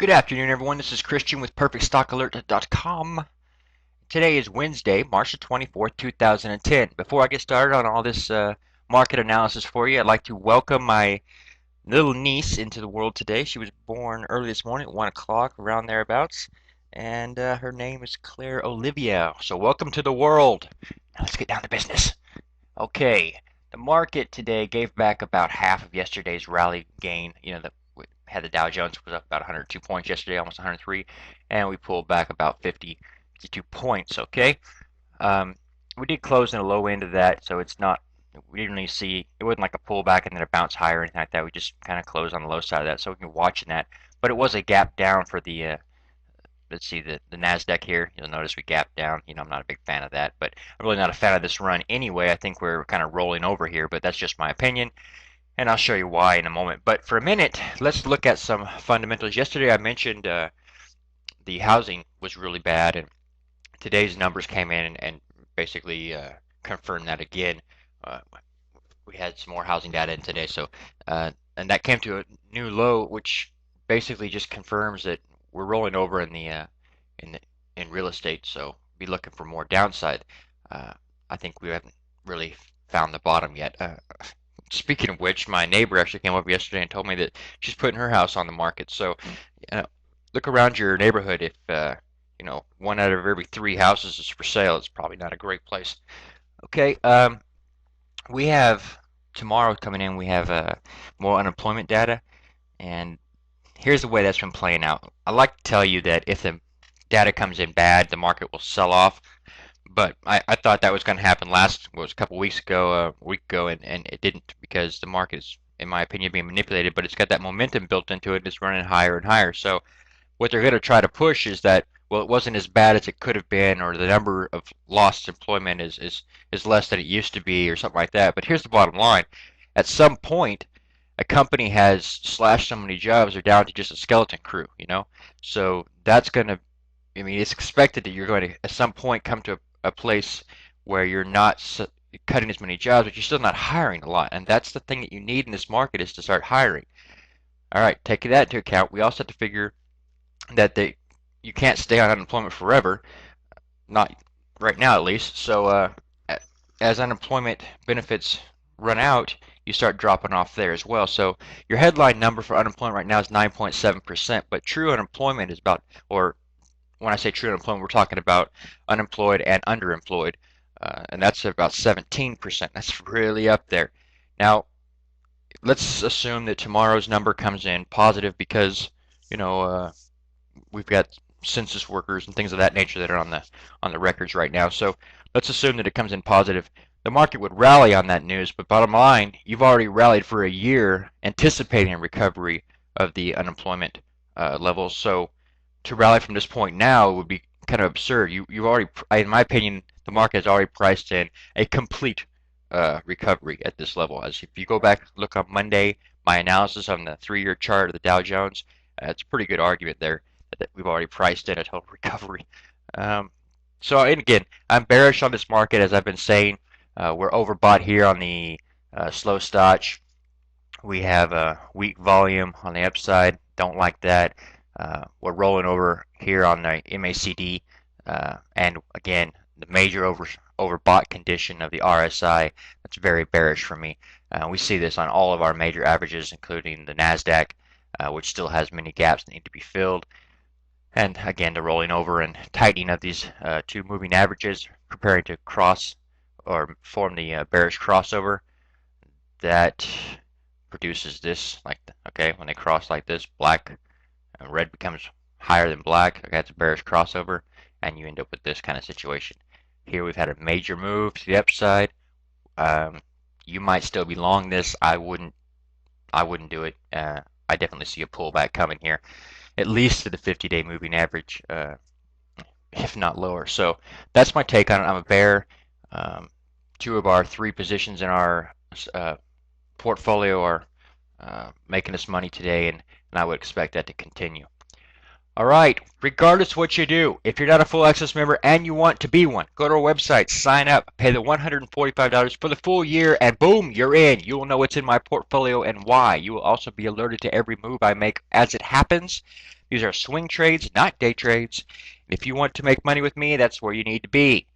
Good afternoon, everyone. This is Christian with PerfectStockAlert.com. Today is Wednesday, March the 24th, 2010. Before I get started on all this market analysis for you, I'd like to welcome my little niece into the world today. She was born early this morning at 1 o'clock, around thereabouts, and her name is Claire Olivia. So welcome to the world. Now let's get down to business. Okay, the market today gave back about half of yesterday's rally gain. Had the Dow Jones was up about 102 points yesterday, almost 103, and we pulled back about 52 points. Okay, um, we did close in the low end of that, so it's not. We didn't really see. It wasn't like a pullback and then a bounce higher or anything like that. We just kind of closed on the low side of that, so we can watching that. But it was a gap down for the let's see the Nasdaq here. You'll notice we gapped down. I'm not a big fan of that, but I'm really not a fan of this run anyway. I think we're kind of rolling over here, but that's just my opinion, and I'll show you why in a moment. But for a minute, let's look at some fundamentals. Yesterday I mentioned the housing was really bad, and today's numbers came in and basically confirmed that again. Uh, we had some more housing data in today, so and that came to a new low, which basically just confirms that we're rolling over in the, in real estate. So be looking for more downside. I think we haven't really found the bottom yet. Speaking of which, my neighbor actually came up yesterday and told me that she's putting her house on the market. So, look around your neighborhood. If one out of every three houses is for sale, it's probably not a great place. Okay, we have tomorrow coming in. We have more unemployment data, and here's the way that's been playing out. I like to tell you that if the data comes in bad, the market will sell off. But I thought that was going to happen a couple weeks ago, a week ago, and it didn't because the market is, in my opinion, being manipulated. But it's got that momentum built into it. It's running higher and higher. So what they're going to try to push is that, well, it wasn't as bad as it could have been, or the number of lost employment is less than it used to be, or something like that. But here's the bottom line: at some point, a company has slashed so many jobs, they're down to just a skeleton crew. So that's going to, I mean, it's expected that you're going to at some point come to a place where you're not cutting as many jobs, but you're still not hiring a lot. And that's the thing that you need in this market is to start hiring. All right, taking that into account, we also have to figure that you can't stay on unemployment forever, not right now at least. So as unemployment benefits run out, you start dropping off there as well. So your headline number for unemployment right now is 9.7%, but true unemployment is about, or when I say true unemployment, we're talking about unemployed and underemployed, and that's about 17%. That's really up there. Now, let's assume that tomorrow's number comes in positive because, you know, uh, we've got census workers and things of that nature that are on the records right now. So let's assume that it comes in positive. The market would rally on that news, but bottom line, you've already rallied for a year anticipating a recovery of the unemployment levels. So to rally from this point now would be kind of absurd. You've already, in my opinion, the market has already priced in a complete recovery at this level. As if you go back, look on Monday, my analysis on the 3-year chart of the Dow Jones, it's a pretty good argument there that we've already priced in a total recovery. Um, so, and again, I'm bearish on this market, as I've been saying. We're overbought here on the slow stotch. We have a weak volume on the upside. Don't like that. We're rolling over here on the MACD, and again, the major overbought condition of the RSI. That's very bearish for me. We see this on all of our major averages, including the Nasdaq, which still has many gaps that need to be filled. And again, the rolling over and tightening of these two moving averages, preparing to cross or form the bearish crossover that produces this, okay, when they cross like this, black and red becomes higher than black. Okay, that's a bearish crossover, and you end up with this kind of situation. Here we've had a major move to the upside. You might still be long this. I wouldn't do it. I definitely see a pullback coming here, at least to the 50-day moving average, if not lower. So that's my take on it. I'm a bear. Two of our three positions in our portfolio are making us money today, and I would expect that to continue. All right, regardless what you do, if you're not a full access member and you want to be one, go to our website, sign up, pay the $145 for the full year, and boom, you're in. You will know what's in my portfolio and why. You will also be alerted to every move I make as it happens. These are swing trades, not day trades. If you want to make money with me, that's where you need to be.